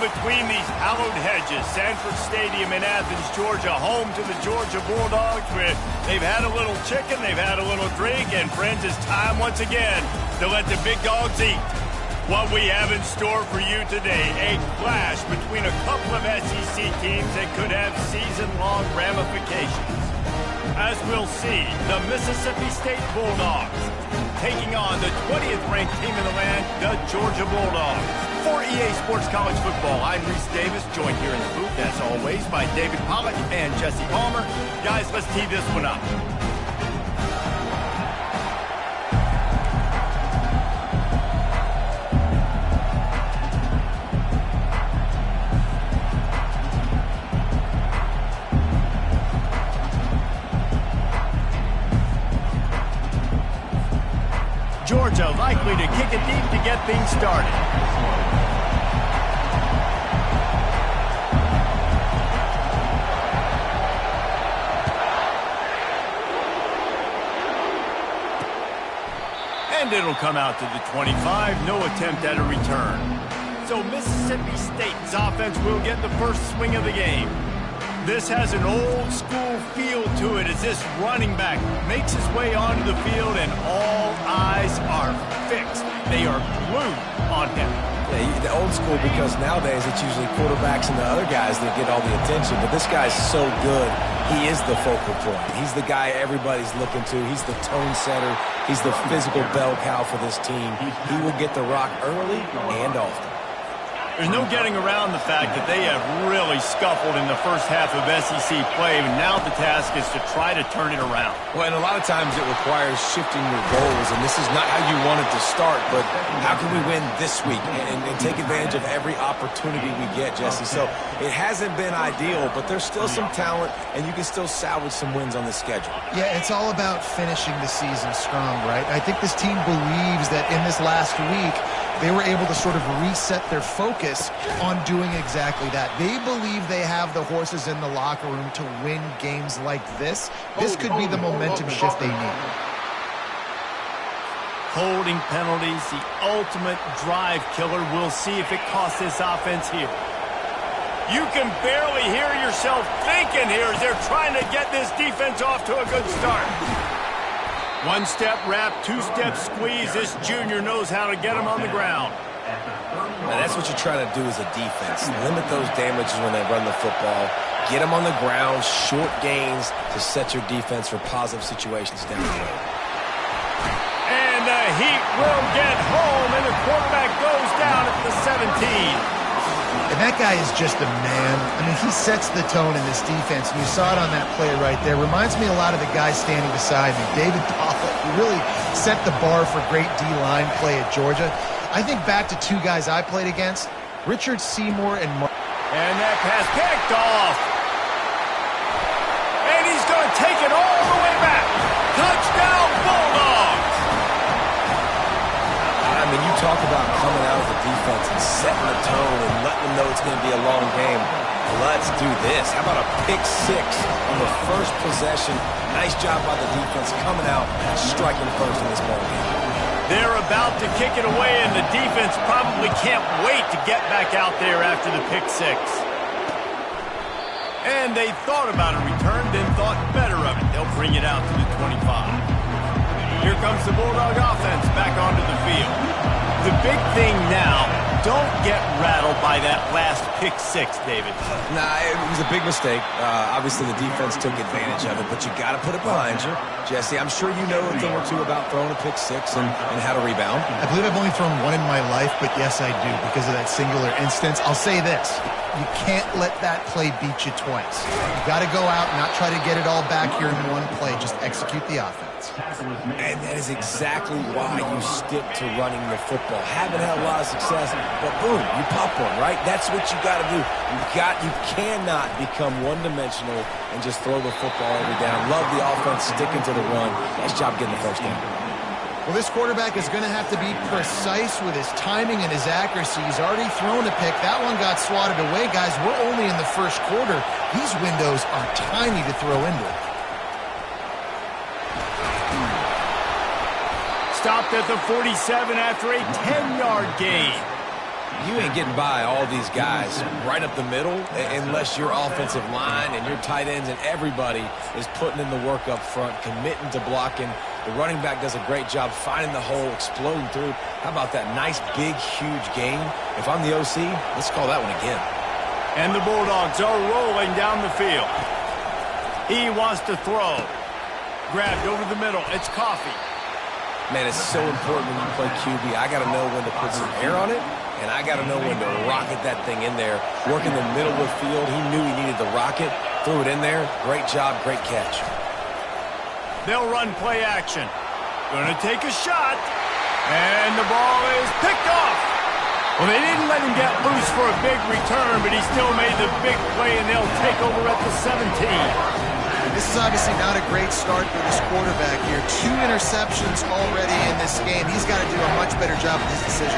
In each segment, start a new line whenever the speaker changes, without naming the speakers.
between these hallowed hedges. Sanford Stadium in Athens, Georgia, home to the Georgia Bulldogs. Where they've had a little chicken, they've had a little drink, and friends, it's time once again to let the big dogs eat. What we have in store for you today, a clash between a couple of SEC teams that could have season-long ramifications. As we'll see, the Mississippi State Bulldogs taking on the 20th ranked team in the land, the Georgia Bulldogs. For EA Sports College Football, I'm Reese Davis, joined here in the booth, as always, by David Pollack and Jesse Palmer. Guys, let's tee this one up. Georgia likely to kick it deep to get things started. And it'll come out to the 25. No attempt at a return. So Mississippi State's offense will get the first swing of the game. This has an old-school feel to it as this running back makes his way onto the field and all eyes are fixed. They are glued on him.
Yeah, the old school because nowadays it's usually quarterbacks and the other guys that get all the attention. But this guy's so good, he is the focal point. He's the guy everybody's looking to. He's the tone setter. He's the physical bell cow for this team. He will get the rock early and often.
There's no getting around the fact that they have really scuffled in the first half of SEC play, and now the task is to try to turn it around.
Well, and a lot of times it requires shifting your goals, and this is not how you want it to start, but how can we win this week and take advantage of every opportunity we get, Jesse? So it hasn't been ideal, but there's still some talent, and you can still salvage some wins on the schedule.
Yeah, it's all about finishing the season strong, right? I think this team believes that in this last week, they were able to sort of reset their focus on doing exactly that. They believe they have the horses in the locker room to win games like this. This could be the momentum shift they need.
Holding penalties, the ultimate drive killer. We'll see if it costs this offense here. You can barely hear yourself thinking here as they're trying to get this defense off to a good start. One-step wrap, two-step squeeze. This junior knows how to get him on the ground.
Now, that's what you're trying to do as a defense. Limit those damages when they run the football. Get them on the ground, short gains to set your defense for positive situations down the road.
And the Heat will get home, and the quarterback goes down at the 17.
And that guy is just a man. I mean, he sets the tone in this defense, and you saw it on that play right there. Reminds me a lot of the guy standing beside me, David Pollack, who really set the bar for great D-line play at Georgia. I think back to two guys I played against, Richard Seymour and Mark.
And that pass picked off. And he's going to take it all the way back. Touchdown, Bulldogs!
I mean, you talk about coming out of the defense and setting the tone and letting them know it's going to be a long game. Let's do this. How about a pick six on the first possession? Nice job by the defense coming out and striking first in this ball game.
They're about to kick it away, and the defense probably can't wait to get back out there after the pick six. And they thought about a return, then thought better of it. They'll bring it out to the 25. Here comes the Bulldog offense back onto the field. The big thing now, don't get rattled by that last pick six, David.
Nah, it was a big mistake. Obviously, the defense took advantage of it, but you got to put it behind you. Jesse, I'm sure you know a thing or two about throwing a pick six and how to rebound.
I believe I've only thrown one in my life, but yes, I do, because of that singular instance. I'll say this. You can't let that play beat you twice. You got to go out and not try to get it all back here in one play. Just execute the offense.
And that is exactly why you stick to running the football. Haven't had a lot of success, but boom, you pop one, right? That's what you got to do. You cannot become one-dimensional and just throw the football every down. Love the offense sticking to the run. Nice job getting the first down.
Well, this quarterback is going to have to be precise with his timing and his accuracy. He's already thrown a pick. That one got swatted away. Guys, we're only in the first quarter. These windows are tiny to throw into.
Stopped at the 47 after a 10-yard gain.
You ain't getting by all these guys right up the middle unless your offensive line and your tight ends and everybody is putting in the work up front, committing to blocking. The running back does a great job finding the hole, exploding through. How about that nice, big, huge gain? If I'm the OC, let's call that one again.
And the Bulldogs are rolling down the field. He wants to throw. Grabbed over the middle. It's Coffee.
Man, it's so important when you play QB. I got to know when to put some air on it, and I got to know when to rocket that thing in there. Work in the middle of the field. He knew he needed the rocket. Threw it in there. Great job, great catch.
They'll run play action. Gonna take a shot. And the ball is picked off. Well, they didn't let him get loose for a big return, but he still made the big play, and they'll take over at the 17.
This is obviously not a great start for this quarterback here. 2 interceptions already in this game. He's got to do a much better job with his decision.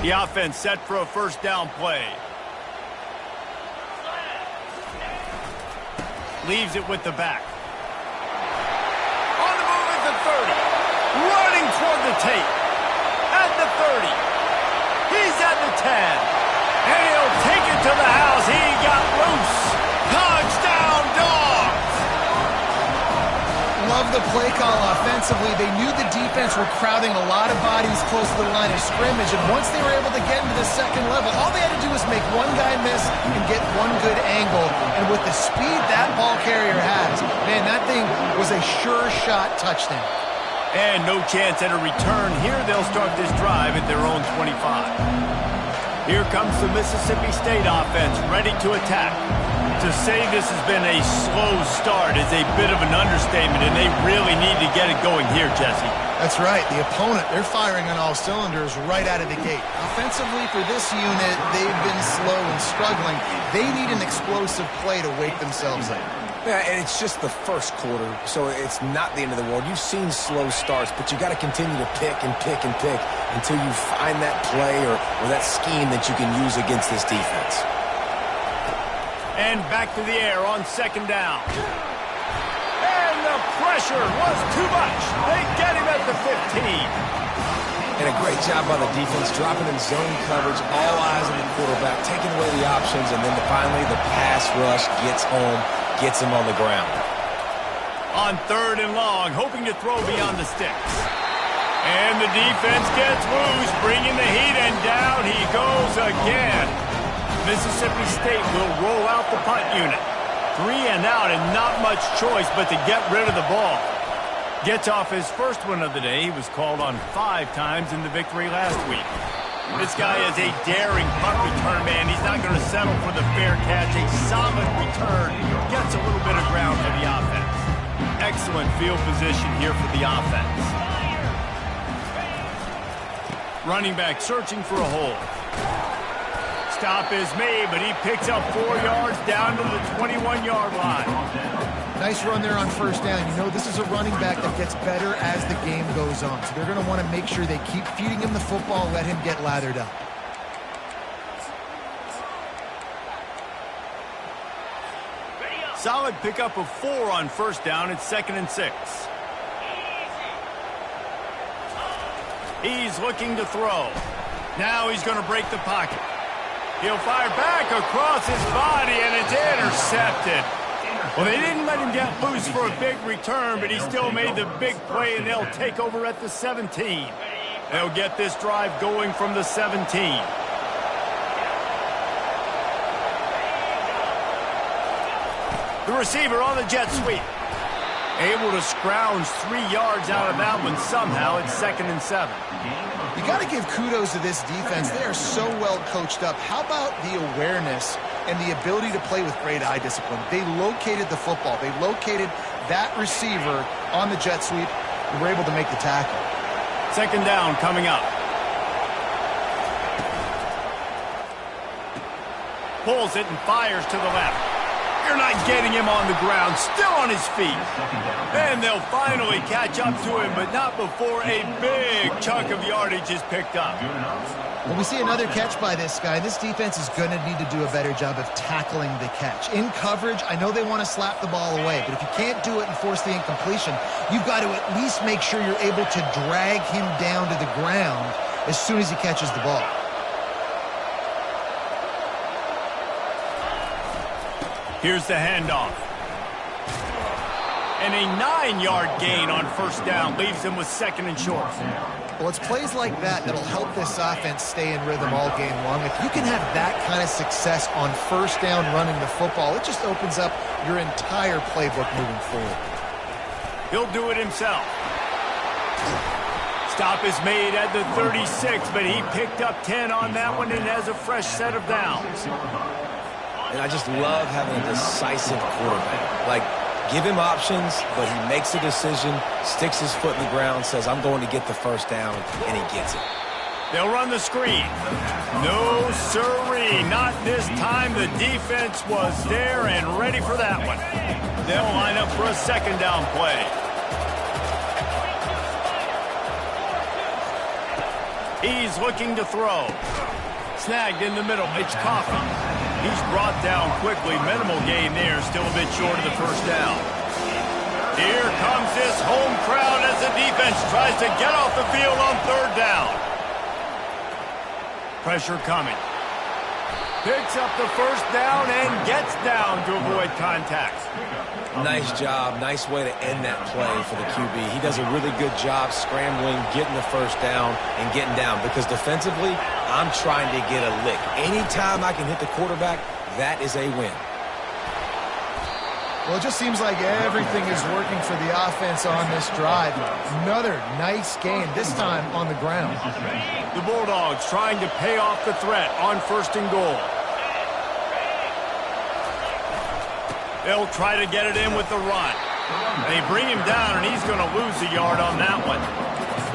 The offense set for a first down play. Leaves it with the back. On the move at the 30. Running toward the tape. At the 30. He's at the 10. And he'll take it to the house. He got loose. Touchdown, Dogs!
Love the play call offensively. They knew the defense were crowding a lot of bodies close to the line of scrimmage, and once they were able to get into the second level, all they had to do was make one guy miss and get one good angle. And with the speed that ball carrier has, man, that thing was a sure shot touchdown.
And no chance at a return. Here they'll start this drive at their own 25. Here comes the Mississippi State offense ready to attack. To say this has been a slow start is a bit of an understatement, and they really need to get it going here, Jesse.
That's right. The opponent, they're firing on all cylinders right out of the gate. Offensively, for this unit, they've been slow and struggling. They need an explosive play to wake themselves up.
Yeah, and it's just the first quarter, so it's not the end of the world. You've seen slow starts, but you got to continue to pick and pick and pick until you find that play or that scheme that you can use against this defense.
And back to the air on second down. And the pressure was too much. They get him at the 15.
And a great job by the defense, dropping in zone coverage, all eyes on the quarterback, taking away the options, and then finally the pass rush gets home. Gets him on the ground.
On third and long, hoping to throw beyond the sticks. And the defense gets loose, bringing the heat, and down he goes again. Mississippi State will roll out the punt unit. 3 and out, and not much choice but to get rid of the ball. Gets off his first one of the day. He was called on 5 times in the victory last week. This guy is a daring punt return man. He's not going to settle for the fair catch. A solid return. Gets a little bit of ground for the offense. Excellent field position here for the offense. Running back searching for a hole. Stop is made, but he picks up 4 yards down to the 21-yard line.
Nice run there on first down. You know, this is a running back that gets better as the game goes on. So they're going to want to make sure they keep feeding him the football, let him get lathered up.
Solid pickup of 4 on first down. It's 2nd and 6. He's looking to throw. Now he's going to break the pocket. He'll fire back across his body, and it's intercepted. Well, they didn't let him get loose for a big return, but he still made the big play, and they'll take over at the 17. They'll get this drive going from the 17. The receiver on the jet sweep. Able to scrounge 3 yards out of that one somehow. It's 2nd and 7.
You got to give kudos to this defense. They are so well coached up. How about the awareness and the ability to play with great eye discipline? They located the football. They located that receiver on the jet sweep and were able to make the tackle.
2nd down coming up. Pulls it and fires to the left. You're not getting him on the ground, still on his feet. And they'll finally catch up to him, but not before a big chunk of yardage is picked up.
Well, we see another catch by this guy. This defense is going to need to do a better job of tackling the catch. In coverage, I know they want to slap the ball away, but if you can't do it and force the incompletion, you've got to at least make sure you're able to drag him down to the ground as soon as he catches the ball.
Here's the handoff. And a 9-yard gain on first down leaves him with 2nd and short.
Well, it's plays like that that'll help this offense stay in rhythm all game long. If you can have that kind of success on first down running the football, it just opens up your entire playbook moving forward.
He'll do it himself. Stop is made at the 36, but he picked up 10 on that one and has a fresh set of downs.
And I just love having a decisive quarterback. Like, give him options, but he makes a decision, sticks his foot in the ground, says, I'm going to get the first down, and he gets it.
They'll run the screen. No sirree, not this time. The defense was there and ready for that one. They'll line up for a 2nd down play. He's looking to throw. Snagged in the middle. It's Coffey. He's brought down quickly. Minimal gain there. Still a bit short of the first down. Here comes this home crowd as the defense tries to get off the field on 3rd down. Pressure coming. Picks up the first down and gets down to avoid contact.
Nice job. Nice way to end that play for the QB. He does a really good job scrambling, getting the first down, and getting down. Because defensively, I'm trying to get a lick. Anytime I can hit the quarterback, that is a win.
Well, it just seems like everything is working for the offense on this drive. Another nice game, this time on the ground.
The Bulldogs trying to pay off the threat on 1st and goal. They'll try to get it in with the run. They bring him down, and he's going to lose a yard on that one.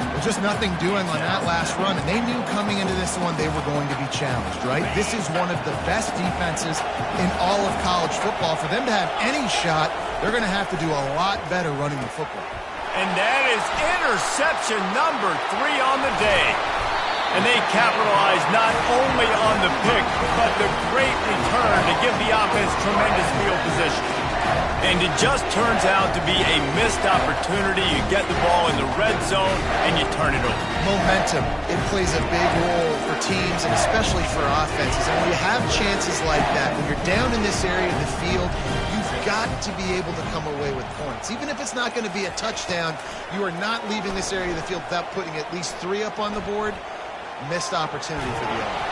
Well, just nothing doing on that last run, and they knew coming into this one they were going to be challenged, right? This is one of the best defenses in all of college football. For them to have any shot, they're going to have to do a lot better running the football.
And that is interception number 3 on the day. And they capitalize not only on the pick, but the great return to give the offense tremendous field position. And it just turns out to be a missed opportunity. You get the ball in the red zone, and you turn it over.
Momentum, it plays a big role for teams, and especially for offenses. And when you have chances like that, when you're down in this area of the field, you've got to be able to come away with points. Even if it's not going to be a touchdown, you are not leaving this area of the field without putting at least 3 up on the board. Missed opportunity for the other.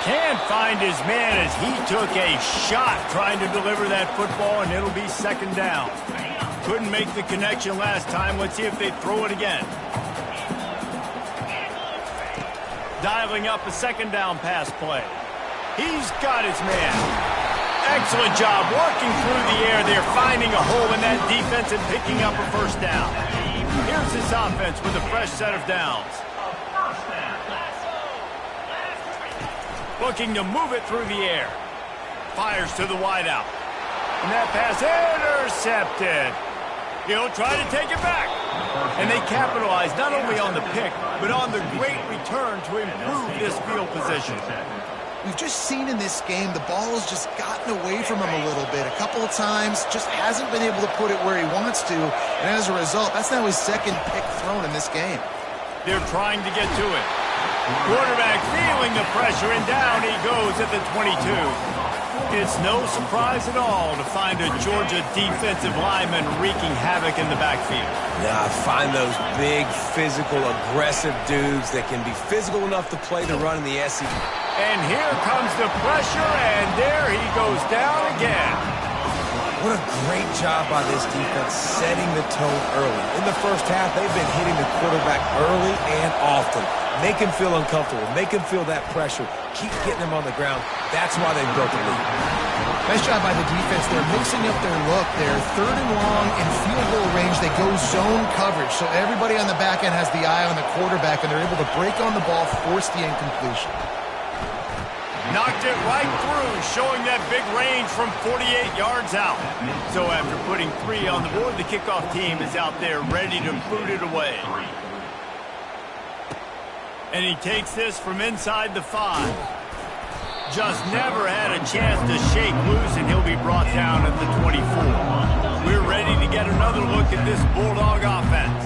Can't find his man as he took a shot trying to deliver that football, and it'll be 2nd down. Couldn't make the connection last time. Let's see if they throw it again. Dialing up a 2nd down pass play. He's got his man. Excellent job working through the air there, finding a hole in that defense and picking up a first down. Here's this offense with a fresh set of downs. Looking to move it through the air. Fires to the wideout. And that pass intercepted. He'll try to take it back. And they capitalize not only on the pick, but on the great return to improve this field position.
We've just seen in this game the ball has just gotten away from him a little bit. A couple of times, just hasn't been able to put it where he wants to. And as a result, that's now his 2nd pick thrown in this game.
They're trying to get to it. Quarterback feeling the pressure, and down he goes at the 22. It's no surprise at all to find a Georgia defensive lineman wreaking havoc in the backfield.
Yeah, I find those big, physical, aggressive dudes that can be physical enough to play the run in the SEC.
And here comes the pressure, and there he goes down again.
What a great job by this defense setting the tone early. In the first half, they've been hitting the quarterback early and often. Make him feel uncomfortable. Make him feel that pressure. Keep getting him on the ground. That's why they built the lead.
Nice job by the defense. They're mixing up their look. They're 3rd and long in field goal range. They go zone coverage. So everybody on the back end has the eye on the quarterback, and they're able to break on the ball, force the incompletion.
Knocked it right through, showing that big range from 48 yards out. So after putting 3 on the board, the kickoff team is out there ready to boot it away. And he takes this from inside the 5. Just never had a chance to shake loose, and he'll be brought down at the 24. We're ready to get another look at this Bulldog offense.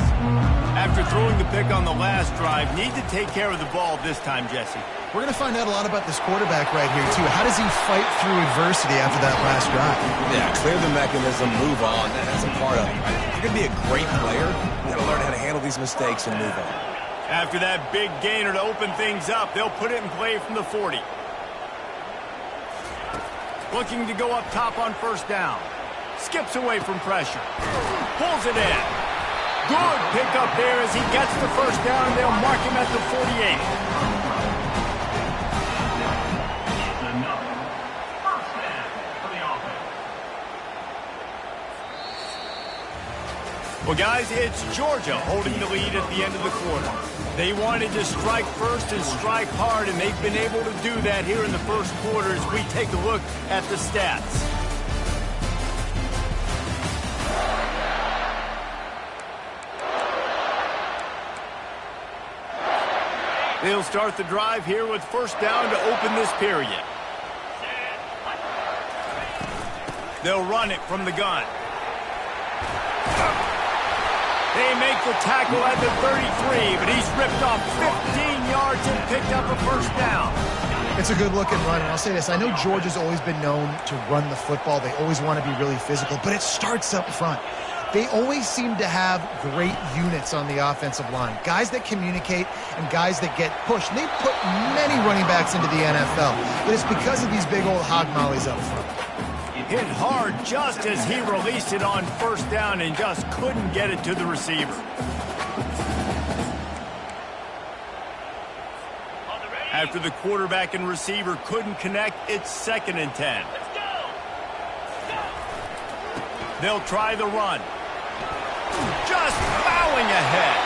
After throwing the pick on the last drive, need to take care of the ball this time, Jesse.
We're going to find out a lot about this quarterback right here, too. How does he fight through adversity after that last drive?
Yeah, clear the mechanism, move on. That's a part of it, right? If you're going to be a great player, you got to learn how to handle these mistakes and move on.
After that big gainer to open things up, they'll put it in play from the 40. Looking to go up top on first down. Skips away from pressure. Pulls it in. Good pickup there as he gets the first down, and they'll mark him at the 48. Well, guys, it's Georgia holding the lead at the end of the quarter. They wanted to strike first and strike hard, and they've been able to do that here in the first quarter as we take a look at the stats. They'll start the drive here with first down to open this period. They'll run it from the gun. They make the tackle at the 33, but he's ripped off 15 yards and picked up a first down.
It's a good-looking run, and I'll say this. I know Georgia's always been known to run the football. They always want to be really physical, but it starts up front. They always seem to have great units on the offensive line, guys that communicate and guys that get pushed. And they've put many running backs into the NFL, but it's because of these big old hog mollies up front.
Hit hard just as he released it on first down and just couldn't get it to the receiver. After the quarterback and receiver couldn't connect, it's 2nd and 10. They'll try the run. Just bowing ahead.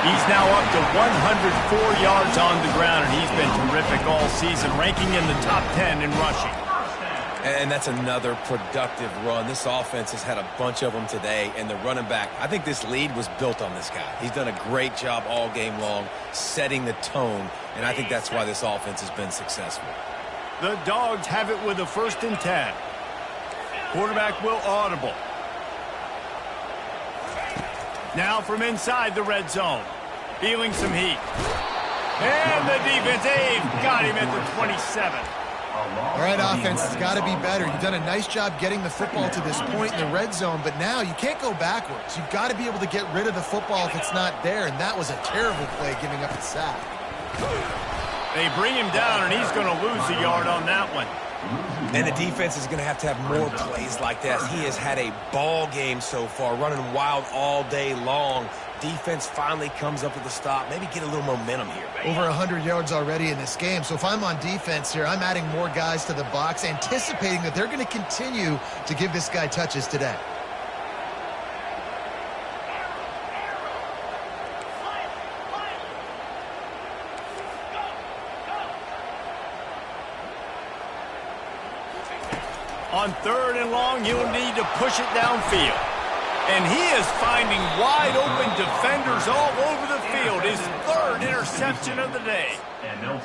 He's now up to 104 yards on the ground, and he's been terrific all season, ranking in the top 10 in rushing.
And that's another productive run. This offense has had a bunch of them today, and the running back, I think this lead was built on this guy. He's done a great job all game long setting the tone, and I think that's why this offense has been successful.
The Dogs have it with a 1st and 10. Quarterback will audible. Now from inside the red zone. Feeling some heat. And the defense, they've got him at the 27.
All right, offense has got to be better. You've done a nice job getting the football to this point in the red zone, but now you can't go backwards. You've got to be able to get rid of the football if it's not there, and that was a terrible play giving up a sack.
They bring him down, and he's going to lose a yard on that one.
And the defense is going to have more plays like that. He has had a ball game so far, running wild all day long. Defense finally comes up with a stop. Maybe get a little momentum here.
Over 100 yards already in this game. So if I'm on defense here, I'm adding more guys to the box, anticipating that they're going to continue to give this guy touches today.
On 3rd and long, he'll need to push it downfield. And he is finding wide-open defenders all over the field. His 3rd interception of the day.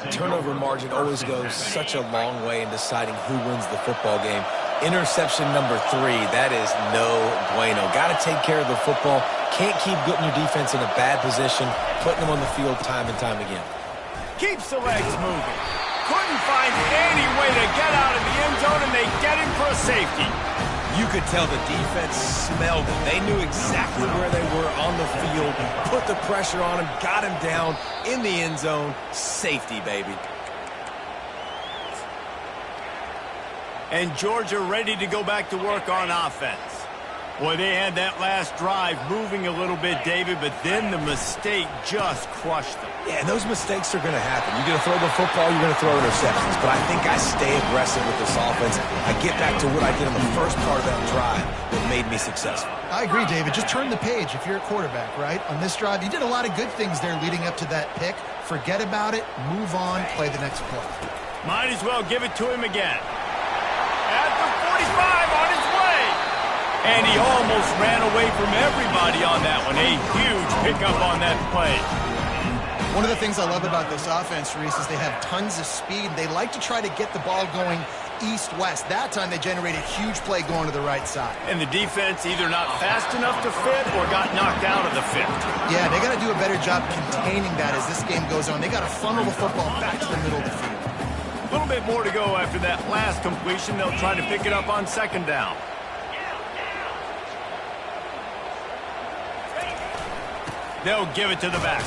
Turnover margin always goes such a long way in deciding who wins the football game. Interception number 3, that is no bueno. Got to take care of the football. Can't keep putting your defense in a bad position, putting them on the field time and time again.
Keeps the legs moving. Couldn't find any way to get out of the end zone, and they get him for a safety.
You could tell the defense smelled it. They knew exactly where they were on the field, put the pressure on him, got him down in the end zone. Safety, baby.
And Georgia ready to go back to work on offense. Boy, they had that last drive moving a little bit, David, but then the mistake just crushed them.
Yeah, and those mistakes are going to happen. You're going to throw the football, you're going to throw interceptions. But I think I stay aggressive with this offense. I get back to what I did on the first part of that drive that made me successful.
I agree, David. Just turn the page if you're a quarterback, right? On this drive, you did a lot of good things there leading up to that pick. Forget about it, move on, play the next play.
Might as well give it to him again. At the 45, on his way. And he almost ran away from everybody on that one. A huge pickup on that play.
One of the things I love about this offense, Reese, is they have tons of speed. They like to try to get the ball going east-west. That time they generated a huge play going to the right side.
And the defense either not fast enough to fit or got knocked out of the fit.
Yeah, they got to do a better job containing that as this game goes on. They got to funnel the football back to the middle of the field.
A little bit more to go after that last completion. They'll try to pick it up on second down. They'll give it to the back.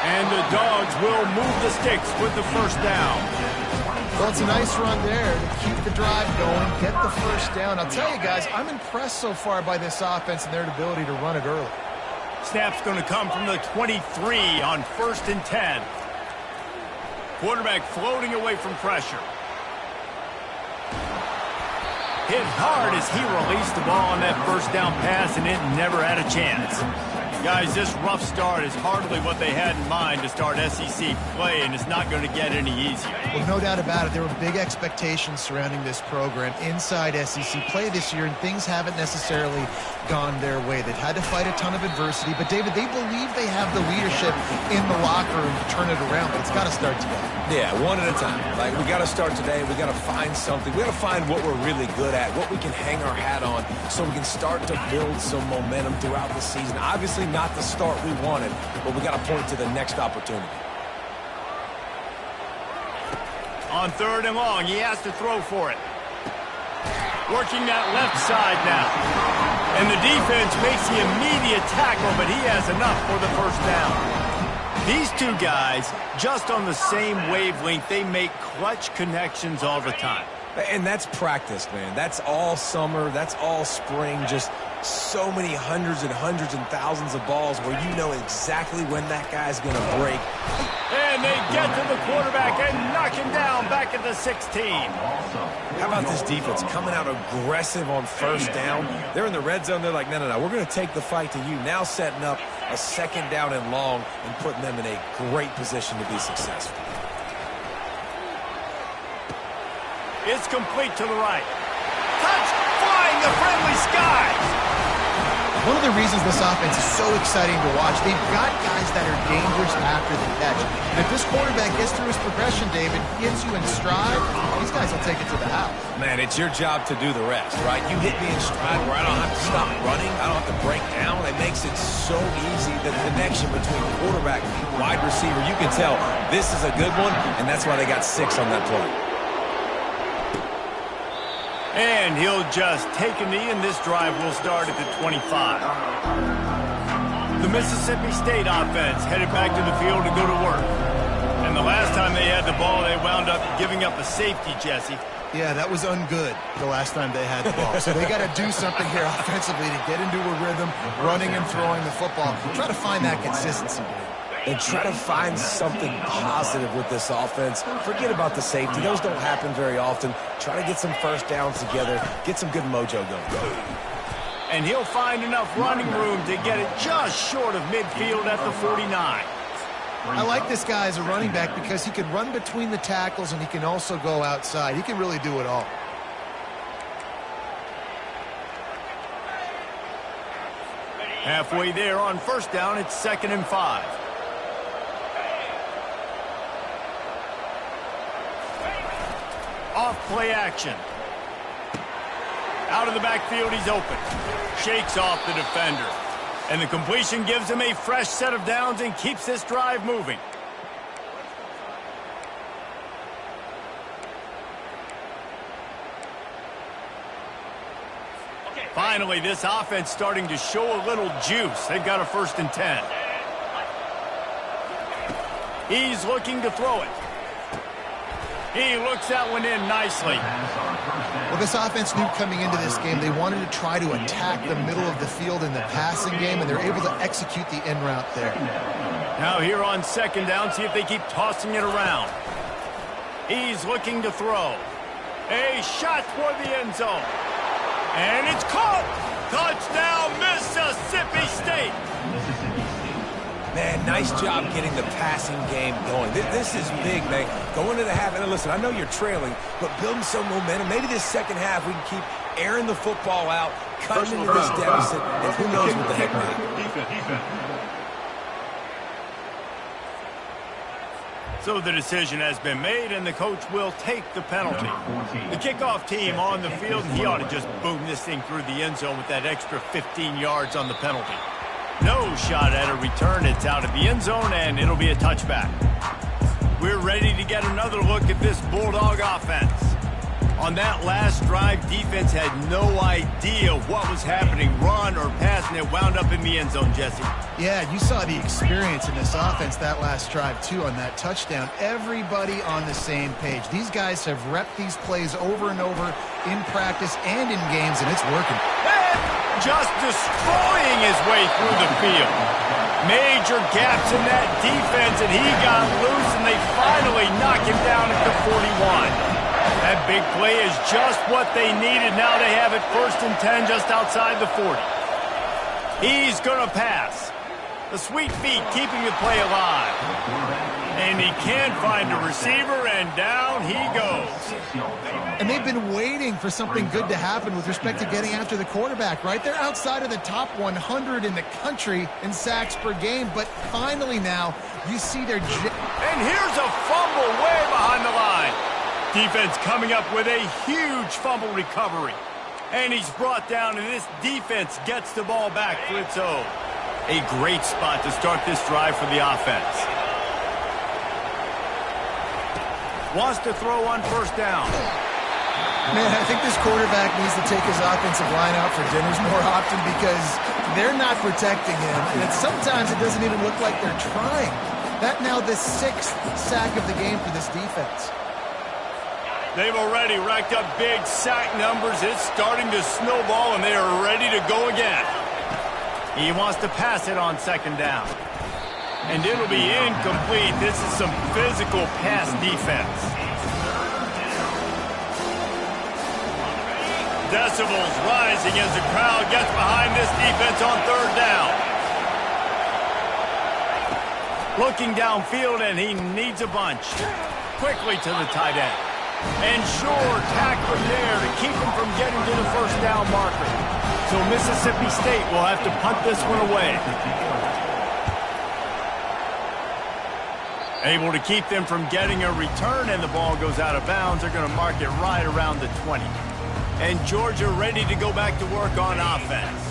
And the Dogs will move the sticks with the first down.
Well, it's a nice run there to keep the drive going, get the first down. I'll tell you guys, I'm impressed so far by this offense and their ability to run it early.
Snap's going to come from the 23 on 1st and 10. Quarterback floating away from pressure. Hit hard as he released the ball on that first down pass, and it never had a chance. Guys, this rough start is hardly what they had in mind to start SEC play, and it's not going to get any easier.
Well, no doubt about it. There were big expectations surrounding this program inside SEC play this year, and things haven't necessarily gone their way. They've had to fight a ton of adversity, but, David, they believe they have the leadership in the locker room to turn it around, but it's got to start today.
Yeah, one at a time. Like, we got to start today. We got to find something. We got to find what we're really good at, what we can hang our hat on, so we can start to build some momentum throughout the season. Obviously, not the start we wanted, but we got to point to the next opportunity.
On 3rd and long, he has to throw for it. Working that left side now. And the defense makes the immediate tackle, but he has enough for the first down. These two guys, just on the same wavelength, they make clutch connections all the time.
And that's practice, man. That's all summer. That's all spring. Just so many hundreds and thousands of balls where you know exactly when that guy's going to break.
And they get to the quarterback and knock him down back at the 16.
How about this defense coming out aggressive on first down? They're in the red zone. They're like, no, we're going to take the fight to you. Now setting up a 2nd down and long and putting them in a great position to be successful.
It's complete to the right. Touch, flying the friendly skies.
One of the reasons this offense is so exciting to watch, they've got guys that are dangerous after the catch. And if this quarterback gets through his progression, David, gets you in stride, these guys will take it to the house.
Man, it's your job to do the rest, right? You hit me in stride where I don't have to stop running. I don't have to break down. It makes it so easy. The connection between quarterback and wide receiver, you can tell this is a good one, and that's why they got 6 on that play.
And he'll just take a knee, and this drive will start at the 25. The Mississippi State offense headed back to the field to go to work. And the last time they had the ball, they wound up giving up a safety, Jesse.
Yeah, that was ungood the last time they had the ball. So they got to do something here offensively to get into a rhythm, running and throwing the football. Try to find that consistency.
And try to find something positive with this offense. Forget about the safety. Those don't happen very often. Try to get some first downs together. Get some good mojo going.
And he'll find enough running room to get it just short of midfield at the 49.
I like this guy as a running back because he can run between the tackles and he can also go outside. He can really do it all.
Halfway there on first down, it's 2nd and 5. Off play action. Out of the backfield, he's open. Shakes off the defender. And the completion gives him a fresh set of downs and keeps this drive moving. Finally, this offense starting to show a little juice. They've got a 1st and 10. He's looking to throw it. He looks that one in nicely.
Well, this offense knew coming into this game they wanted to try to attack the middle of the field in the passing game, and they're able to execute the end route there.
Now here on 2nd down, see if they keep tossing it around. He's looking to throw. A shot toward the end zone. And it's caught! Touchdown, Mississippi State!
Man, nice job getting the passing game going. This is big, man. Going to the half, and listen, I know you're trailing, but building some momentum. Maybe this second half we can keep airing the football out, cutting into this deficit, and who knows what the heck may.
So the decision has been made, and the coach will take the penalty. The kickoff team on the field, and he ought to just boom this thing through the end zone with that extra 15 yards on the penalty. No shot at a return. It's out of the end zone, and it'll be a touchback. We're ready to get another look at this Bulldog offense. On that last drive, defense had no idea what was happening, run or pass, and it wound up in the end zone, Jesse.
Yeah, you saw the experience in this offense that last drive, too, on that touchdown. Everybody on the same page. These guys have repped these plays over and over in practice and in games, and it's working.
And just destroying his way through the field. Major gaps in that defense, and he got loose, and they finally knock him down at the 41. That big play is just what they needed. Now they have it 1st and 10 just outside the 40. He's going to pass. The sweet feet keeping the play alive. And he can't find a receiver, and down he goes.
And they've been waiting for something good to happen with respect to getting after the quarterback, right? They're outside of the top 100 in the country in sacks per game, but finally now you see their...
And here's a fumble way behind the line. Defense coming up with a huge fumble recovery. And he's brought down, and this defense gets the ball back for its own. A great spot to start this drive for the offense. Wants to throw on 1st down.
Man, I think this quarterback needs to take his offensive line out for dinners more often because they're not protecting him. And sometimes it doesn't even look like they're trying. That now the 6th sack of the game for this defense.
They've already racked up big sack numbers. It's starting to snowball, and they are ready to go again. He wants to pass it on 2nd down. And it'll be incomplete. This is some physical pass defense. Decibels rising as the crowd gets behind this defense on 3rd down. Looking downfield, and he needs a bunch. Quickly to the tight end. And sure, tackling there to keep him from getting to the 1st down marker. So Mississippi State will have to punt this one away. Able to keep them from getting a return, and the ball goes out of bounds. They're going to mark it right around the 20. And Georgia ready to go back to work on offense.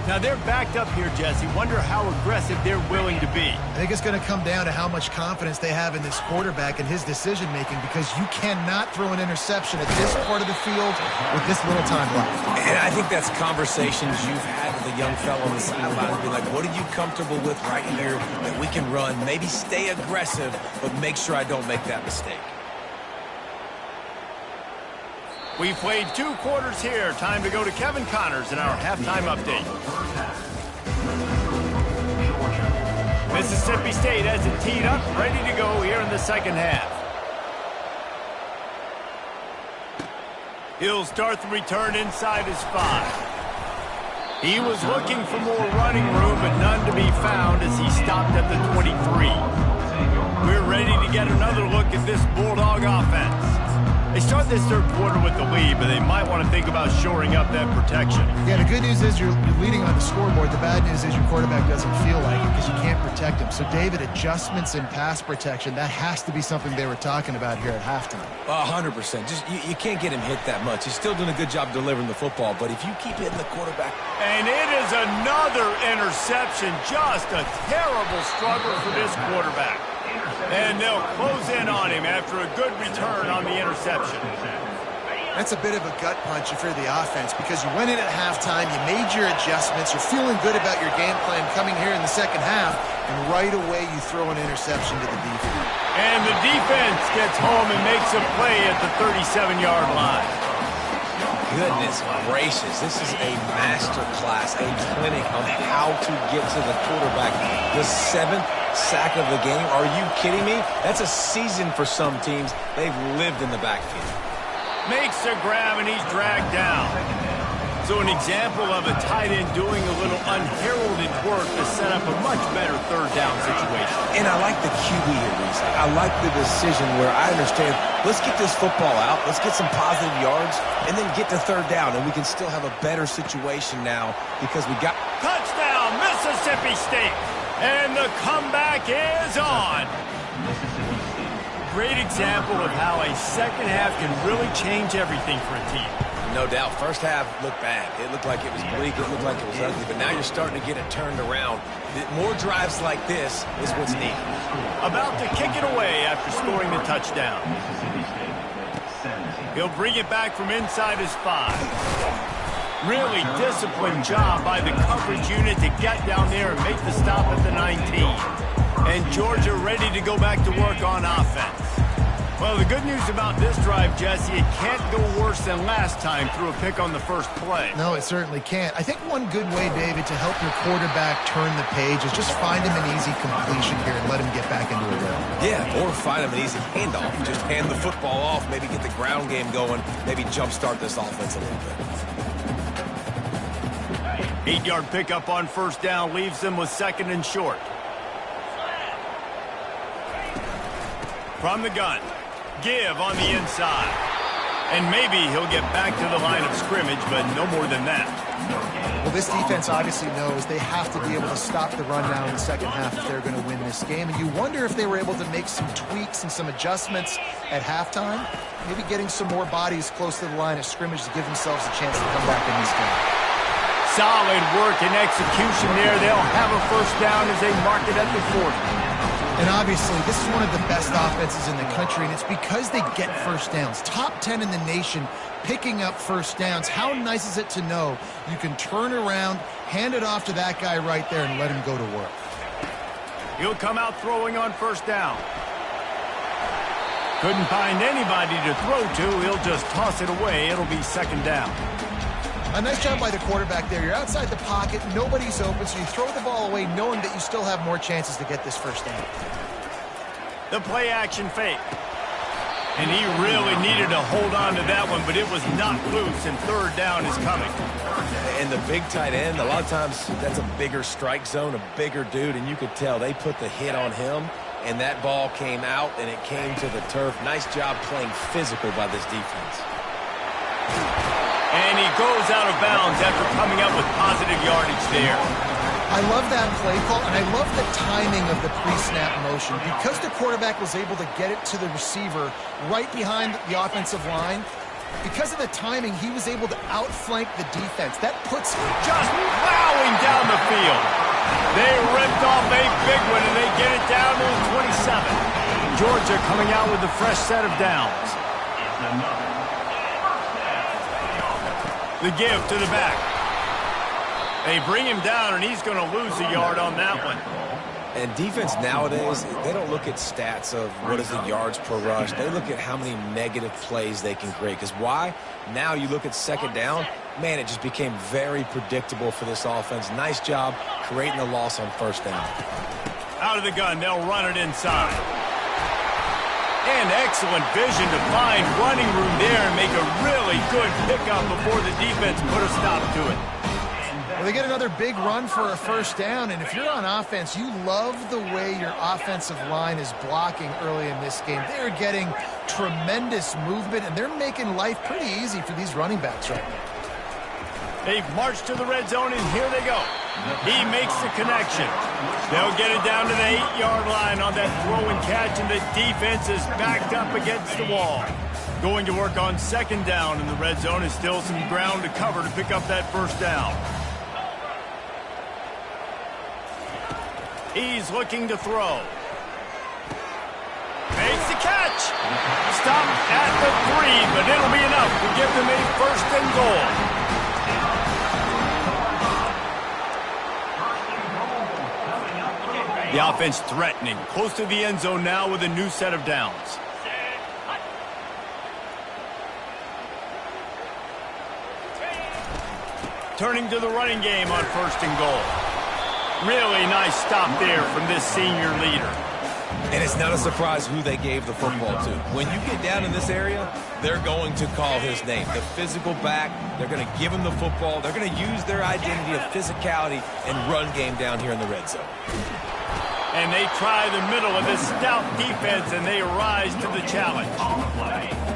Now they're backed up here, Jesse. Wonder how aggressive they're willing to be.
I think it's going to come down to how much confidence they have in this quarterback and his decision-making, because you cannot throw an interception at this part of the field with this little time left.
And I think that's conversations you've had with a young fellow on the sideline. Be like, what are you comfortable with right here that we can run? Maybe stay aggressive, but make sure I don't make that mistake.
We played 2 quarters here. Time to go to Kevin Connors in our halftime update. Mississippi State has it teed up, ready to go here in the 2nd half. He'll start the return inside his 5. He was looking for more running room, but none to be found as he stopped at the 23. We're ready to get another look at this Bulldog offense. They start this 3rd quarter with the lead, but they might want to think about shoring up that protection.
Yeah, the good news is you're leading on the scoreboard. The bad news is your quarterback doesn't feel like it because you can't protect him. So, David, adjustments in pass protection, that has to be something they were talking about here at halftime.
100%. Just you can't get him hit that much. He's still doing a good job delivering the football, but if you keep hitting the quarterback...
And it is another interception. Just a terrible struggle for this quarterback. And they'll close in on him after a good return on the interception.
That's a bit of a gut punch if you're the offense, because you went in at halftime, you made your adjustments, you're feeling good about your game plan coming here in the 2nd half, and right away you throw an interception to the defense.
And the defense gets home and makes a play at the 37-yard line.
Goodness gracious, this is a master class, a clinic on how to get to the quarterback. The 7th sack of the game. Are you kidding me? That's a season for some teams. They've lived in the backfield.
Makes a grab, and he's dragged down. So an example of a tight end doing a little unheralded work to set up a much better third down situation.
And I like the QB here, Reese. I like the decision where I understand, let's get this football out, let's get some positive yards, and then get to third down, and we can still have a better situation now because we got...
Touchdown, Mississippi State! And the comeback is on! Great example of how a second half can really change everything for a team.
No doubt. First half looked bad. It looked like it was bleak. It looked like it was ugly. But now you're starting to get it turned around. More drives like this is what's needed.
About to kick it away after scoring the touchdown. He'll bring it back from inside his 5. Really disciplined job by the coverage unit to get down there and make the stop at the 19. And Georgia ready to go back to work on offense. Well, the good news about this drive, Jesse, it can't go worse than last time through a pick on the first play.
No, it certainly can't. I think one good way, David, to help your quarterback turn the page is just find him an easy completion here and let him get back into a rhythm.
Yeah, or find him an easy handoff. Just hand the football off, maybe get the ground game going, maybe jumpstart this offense a little bit.
8-yard pickup on first down leaves them with second and short. From the gun. Give on the inside. And maybe he'll get back to the line of scrimmage, but no more than that.
Well, this defense obviously knows they have to be able to stop the run down in the second half if they're going to win this game. And you wonder if they were able to make some tweaks and some adjustments at halftime, maybe getting some more bodies close to the line of scrimmage to give themselves a chance to come back in this game.
Solid work and execution there. They'll have a first down as they mark it at the 40.
And obviously, this is one of the best offenses in the country, and it's because they get first downs. Top 10 in the nation picking up first downs. How nice is it to know you can turn around, hand it off to that guy right there, and let him go to work.
He'll come out throwing on first down. Couldn't find anybody to throw to. He'll just toss it away. It'll be second down.
A nice job by the quarterback there. You're outside the pocket. Nobody's open, so you throw the ball away knowing that you still have more chances to get this first down.
The play action fake. And he really needed to hold on to that one, but it was knocked loose, and third down is coming.
And the big tight end, a lot of times that's a bigger strike zone, a bigger dude, and you could tell they put the hit on him, and that ball came out, and it came to the turf. Nice job playing physical by this defense.
And he goes out of bounds after coming up with positive yardage there.
I love that play call, and I love the timing of the pre-snap motion. Because the quarterback was able to get it to the receiver right behind the offensive line, because of the timing, he was able to outflank the defense. That puts
just plowing down the field. They ripped off a big one, and they get it down to the 27. Georgia coming out with a fresh set of downs. The give to the back. They bring him down, and he's going to lose a yard on that one.
And defense nowadays, they don't look at stats of what is the yards per rush. They look at how many negative plays they can create. Because why? Now you look at second down, man, it just became very predictable for this offense. Nice job creating a loss on first down.
Out of the gun, they'll run it inside. And excellent vision to find running room there and make a really good pickup before the defense put a stop to it.
Well, they get another big run for a first down, and if you're on offense, you love the way your offensive line is blocking early in this game. They're getting tremendous movement, and they're making life pretty easy for these running backs right now.
They've marched to the red zone, and here they go. He makes the connection. They'll get it down to the 8-yard line on that throw and catch, and the defense is backed up against the wall. Going to work on second down in the red zone is still some ground to cover to pick up that first down. He's looking to throw. Makes the catch. Stop at the 3, but it'll be enough to give them a first and goal. The offense threatening, close to the end zone now with a new set of downs. Turning to the running game on first and goal. Really nice stop there from this senior leader.
And it's not a surprise who they gave the football to. When you get down in this area, they're going to call his name. The physical back, they're going to give him the football. They're going to use their identity of physicality and run game down here in the red zone.
And they try the middle of this stout defense, and they rise to the challenge.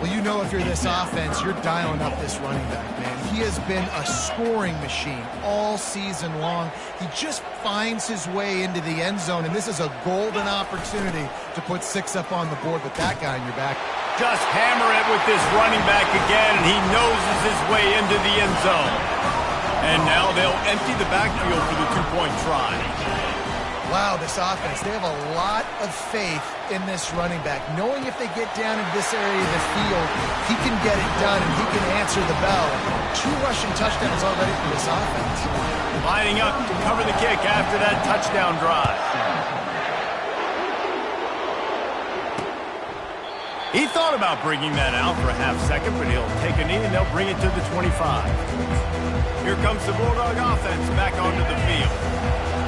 Well, you know if you're this offense, you're dialing up this running back, man. He has been a scoring machine all season long. He just finds his way into the end zone, and this is a golden opportunity to put 6 up on the board with that guy in your back.
Just hammer it with this running back again, and he noses his way into the end zone. And now they'll empty the backfield for the two-point try.
Wow, this offense, they have a lot of faith in this running back. Knowing if they get down in this area of the field, he can get it done and he can answer the bell. 2 rushing touchdowns already for this offense.
Lining up to cover the kick after that touchdown drive. He thought about bringing that out for a half second, but he'll take a knee and they'll bring it to the 25. Here comes the Bulldog offense back onto the field.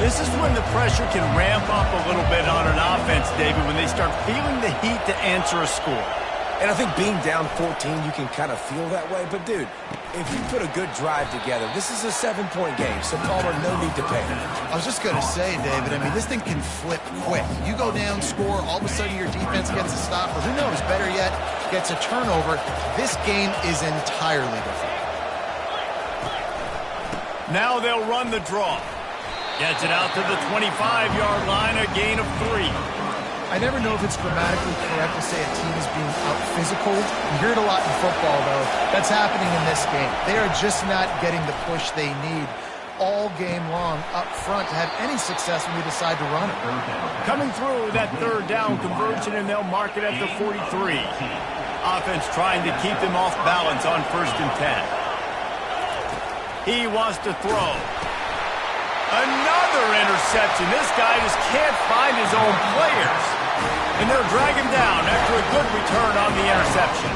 This is when the pressure can ramp up a little bit on an offense, David, when they start feeling the heat to answer a score.
And I think being down 14, you can kind of feel that way. But, dude, if you put a good drive together, this is a 7-point game, so Palmer, no need to panic.
I was just going to say, David, I mean, this thing can flip quick. You go down, score, all of a sudden your defense gets a stop, or who knows, better yet, gets a turnover. This game is entirely different.
Now they'll run the draw. Gets it out to the 25-yard line, a gain of 3.
I never know if it's grammatically correct to say a team is being out-physical. You hear it a lot in football, though. That's happening in this game. They are just not getting the push they need all game long up front to have any success when they decide to run it.
Coming through that third down conversion, and they'll mark it at the 43. Offense trying to keep them off balance on 1st and 10. He wants to throw. Another interception. This guy just can't find his own players. And they'll drag him down after a good return on the interception.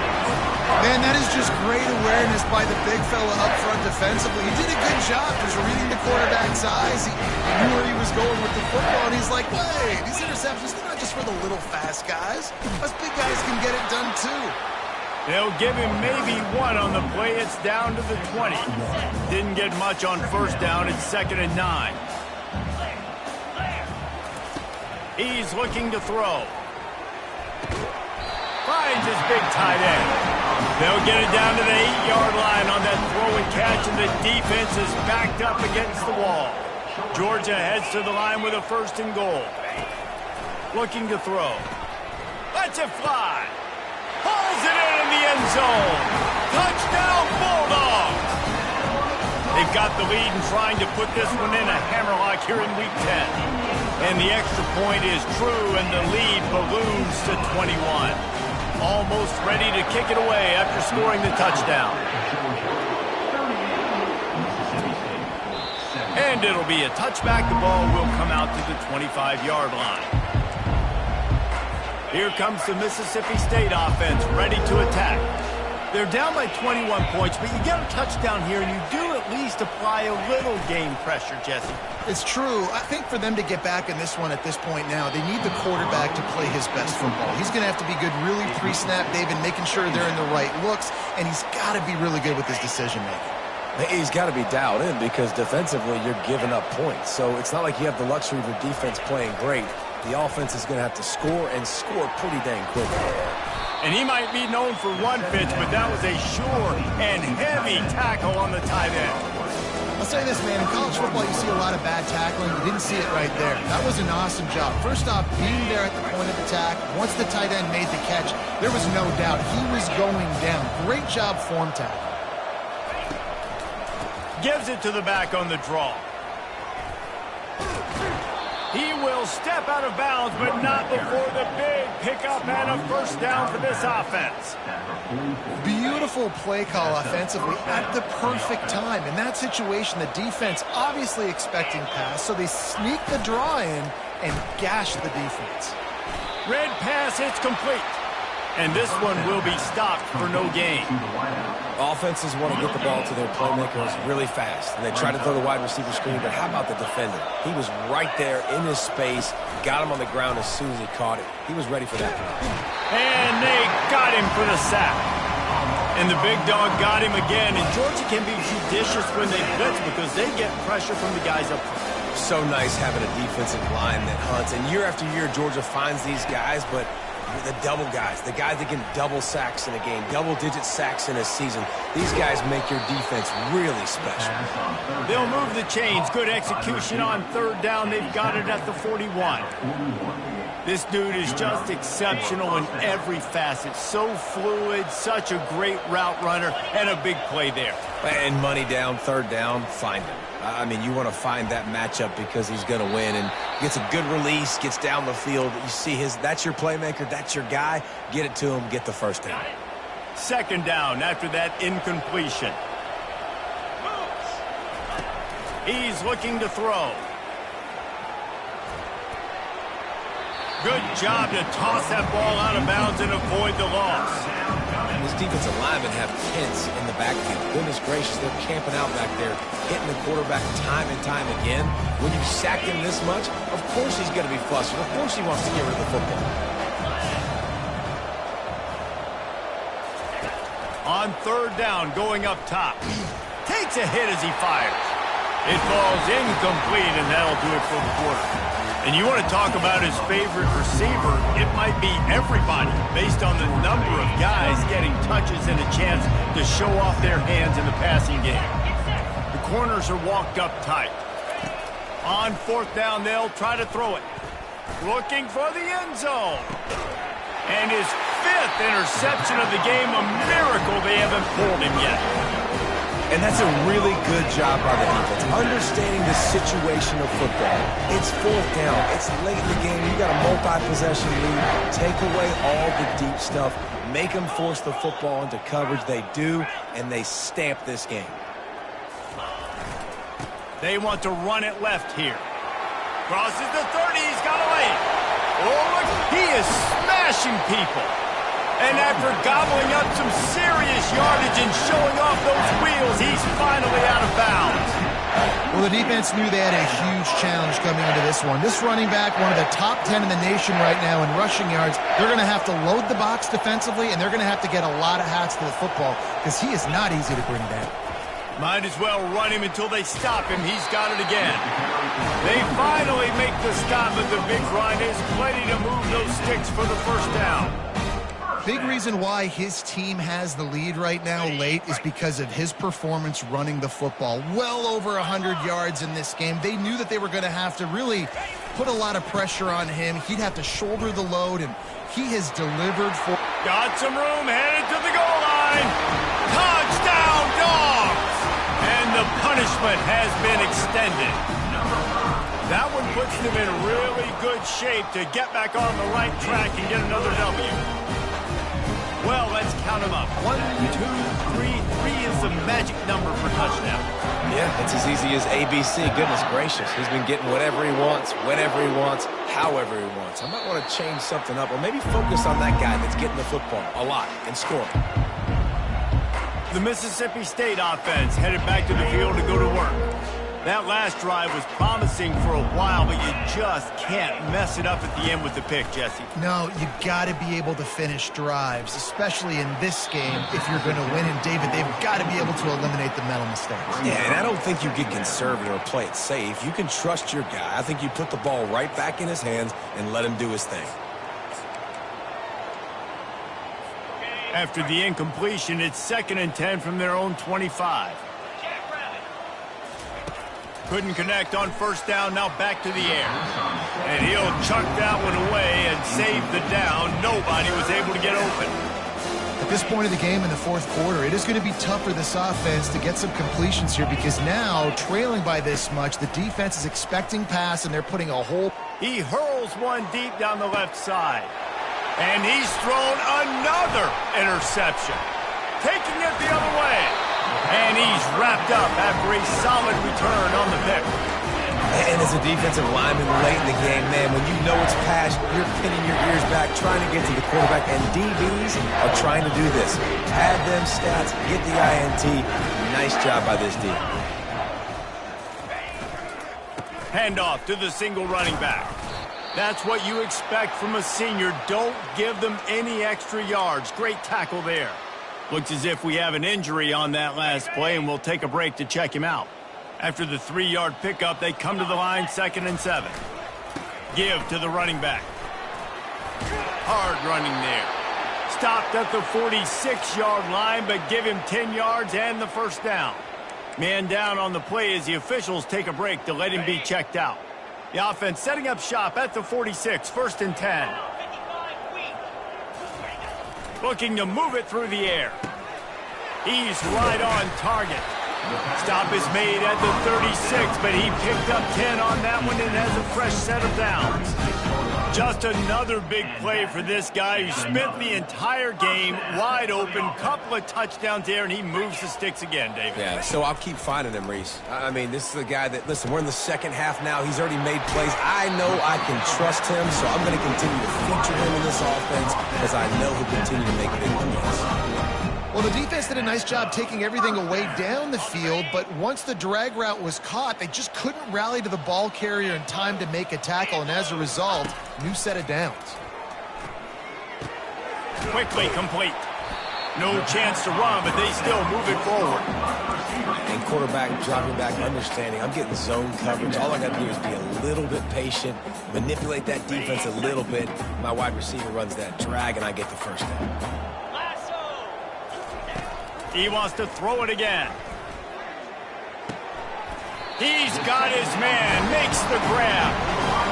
Man, that is just great awareness by the big fella up front defensively. He did a good job just reading the quarterback's eyes. He knew where he was going with the football, and he's like, wait, these interceptions, they're not just for the little fast guys. Us big guys can get it done too.
They'll give him maybe 1 on the play. It's down to the 20. Didn't get much on 1st down. It's 2nd and 9. He's looking to throw. Finds his big tight end. They'll get it down to the 8-yard line on that throw and catch, and the defense is backed up against the wall. Georgia heads to the line with a 1st and goal. Looking to throw. Lets it fly. Pulls it in the end zone. Touchdown, Bulldogs! They've got the lead and trying to put this one in a hammerlock here in Week 10. And the extra point is true, and the lead balloons to 21. Almost ready to kick it away after scoring the touchdown. And it'll be a touchback. The ball will come out to the 25-yard line. Here comes the Mississippi State offense, ready to attack. They're down by 21 points, but you get a touchdown here, and you do at least apply a little game pressure, Jesse.
It's true. I think for them to get back in this one at this point now, they need the quarterback to play his best football. He's going to have to be good really pre-snap, David, making sure they're in the right looks, and he's got to be really good with his decision-making.
He's got to be dialed in because defensively you're giving up points. So it's not like you have the luxury of your defense playing great. The offense is going to have to score and score pretty dang quickly.
And he might be known for one pitch, but that was a sure and heavy tackle on the tight end.
I'll say this, man. In college football, you see a lot of bad tackling. You didn't see it right there. That was an awesome job. First off, being there at the point of attack. Once the tight end made the catch, there was no doubt he was going down. Great job form tackle.
Gives it to the back on the draw. He will step out of bounds, but not before the big pickup and a 1st down for this offense.
Beautiful play call offensively at the perfect time. In that situation, the defense obviously expecting pass, so they sneak the draw in and gash the defense.
Red pass, it's complete. And this one will be stopped for no gain.
Offenses want to get the ball to their playmakers really fast, and they try to throw the wide receiver screen, but how about the defender? He was right there in his space, got him on the ground as soon as he caught it. He was ready for that.
And they got him for the sack. And the big dog got him again, and Georgia can be judicious when they blitz because they get pressure from the guys up front.
So nice having a defensive line that hunts, and year after year, Georgia finds these guys, but the double guys, the guys that get double sacks in a game, double-digit sacks in a season. These guys make your defense really special.
They'll move the chains. Good execution on third down. They've got it at the 41. This dude is just exceptional in every facet. So fluid, such a great route runner, and a big play there.
And money down, third down, find him. I mean, you want to find that matchup because he's going to win, and gets a good release, gets down the field. You see that's your playmaker, that's your guy. Get it to him, get the first down.
Second down after that incompletion. He's looking to throw. Good job to toss that ball out of bounds and avoid the loss.
And this defensive linemen have tents in the backfield. Goodness gracious, they're camping out back there, hitting the quarterback time and time again. When you sack him this much, of course he's going to be flustered. Of course he wants to get rid of the football.
On third down, going up top. Takes a hit as he fires. It falls incomplete, and that'll do it for the quarter. And you want to talk about his favorite receiver, it might be everybody based on the number of guys getting touches and a chance to show off their hands in the passing game. The corners are walked up tight. On fourth down, they'll try to throw it. Looking for the end zone. And his fifth interception of the game, a miracle they haven't pulled him yet.
And that's a really good job by the defense, understanding the situation of football. It's fourth down. It's late in the game. You got a multi-possession lead. Take away all the deep stuff. Make them force the football into coverage. They do, and they stamp this game.
They want to run it left here. Crosses the 30. He's got a lane. Oh, look. He is smashing people. And after gobbling up some serious yardage and showing off those wheels, he's finally out of bounds.
Well, the defense knew they had a huge challenge coming into this one. This running back, one of the top 10 in the nation right now in rushing yards, they're going to have to load the box defensively, and they're going to have to get a lot of hats to the football because he is not easy to bring down.
Might as well run him until they stop him. He's got it again. They finally make the stop, but the big run is plenty to move those sticks for the first down.
Big reason why his team has the lead right now late is because of his performance running the football. Well over 100 yards in this game. They knew that they were going to have to really put a lot of pressure on him. He'd have to shoulder the load, and he has delivered for...
Got some room, headed to the goal line. Touchdown, Dogs! And the punishment has been extended. That one puts them in really good shape to get back on the right track and get another W. Well, let's count them up. 1, 2, 3. 3 is the magic number for touchdown.
Yeah, it's as easy as ABC. Goodness gracious. He's been getting whatever he wants, whenever he wants, however he wants. I might want to change something up or maybe focus on that guy that's getting the football a lot and scoring.
The Mississippi State offense headed back to the field to go to work. That last drive was promising for a while, but you just can't mess it up at the end with the pick, Jesse.
No, you got to be able to finish drives, especially in this game. If you're going to win, and David, they've got to be able to eliminate the mental mistakes.
Yeah, and I don't think you get conservative or play it safe. You can trust your guy. I think you put the ball right back in his hands and let him do his thing.
After the incompletion, it's 2nd and 10 from their own 25. Couldn't connect on first down, now back to the air. And he'll chuck that one away and save the down. Nobody was able to get open.
At this point of the game in the fourth quarter, it is going to be tough for this offense to get some completions here because now, trailing by this much, the defense is expecting pass and they're putting a whole...
He hurls one deep down the left side. And he's thrown another interception. Taking it the other way. And he's wrapped up after a solid return on the pick.
And As a defensive lineman late in the game, man, when you know it's pass, you're pinning your ears back, trying to get to the quarterback, and DBs are trying to do this. Pad them stats, get the INT. Nice job by this D.
Handoff to the single running back. That's what you expect from a senior. Don't give them any extra yards. Great tackle there. Looks as if we have an injury on that last play, and we'll take a break to check him out. After the 3-yard pickup, they come to the line, 2nd and 7. Give to the running back. Hard running there. Stopped at the 46-yard line, but give him 10 yards and the first down. Man down on the play as the officials take a break to let him be checked out. The offense setting up shop at the 46, 1st and 10. Looking to move it through the air. He's right on target. Stop is made at the 36, but he picked up 10 on that one and has a fresh set of downs. Just another big play for this guy who spent the entire game wide open, couple of touchdowns there, and he moves the sticks again, David.
Yeah, so I'll keep finding him, Reese. I mean, this is a guy that, listen, we're in the second half now. He's already made plays. I know I can trust him, so I'm going to continue to feature him in this offense because I know he'll continue to make big plays.
Well, the defense did a nice job taking everything away down the field, but once the drag route was caught, they just couldn't rally to the ball carrier in time to make a tackle, and as a result, new set of downs.
Quickly complete. No chance to run, but they still move it forward.
And quarterback dropping back, understanding I'm getting zone coverage. All I got to do is be a little bit patient, manipulate that defense a little bit. My wide receiver runs that drag, and I get the first down.
He wants to throw it again. He's got his man, makes the grab.